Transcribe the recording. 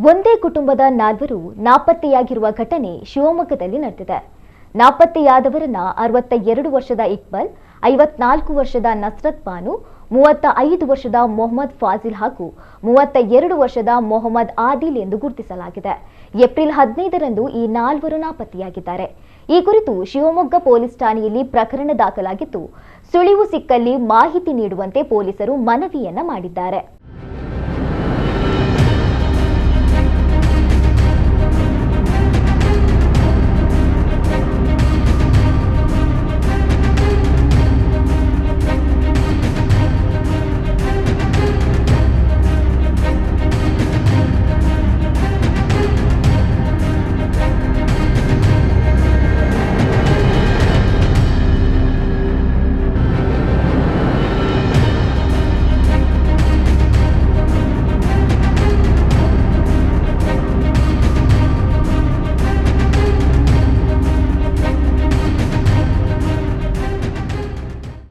ಒಂದೇ ಕುಟುಂಬದ ನಾಲ್ವರು ನಾಪತ್ತೆಯಾಗಿರುವ ಘಟನೆ ಶಿವಮೊಗ್ಗದಲ್ಲಿ ನಡೆದಿದೆ. ನಾಪತ್ತೆಯಾದವರನ್ನ 62 ವರ್ಷದ ಇಕ್ಬಾಲ್, 54 ವರ್ಷದ ನಸ್ರತ್ ಬಾನು, 35 ವರ್ಷದ ಮೊಹಮ್ಮದ್ ಫಾಜಿಲ್ ಹಾಗೂ 32 ವರ್ಷದ ಮೊಹಮ್ಮದ್ ಆದಿಲ್ ಎಂದು ಗುರುತಿಸಲಾಗಿದೆ. ಏಪ್ರಿಲ್ 15ರಂದು ಈ ನಾಲ್ವರು ನಾಪತ್ತೆಯಾಗಿದ್ದಾರೆ. ಈ ಕುರಿತು ಶಿವಮೊಗ್ಗ ಪೊಲೀಸ್ ಠಾಣೆಯಲ್ಲಿ ಪ್ರಕರಣ ದಾಖಲಾಗಿದ್ದು, ಸುಳಿವು ಸಿಕ್ಕಲ್ಲಿ ಮಾಹಿತಿ ನೀಡುವಂತೆ ಪೊಲೀಸರು ಮನವಿಯನ್ನ ಮಾಡಿದ್ದಾರೆ.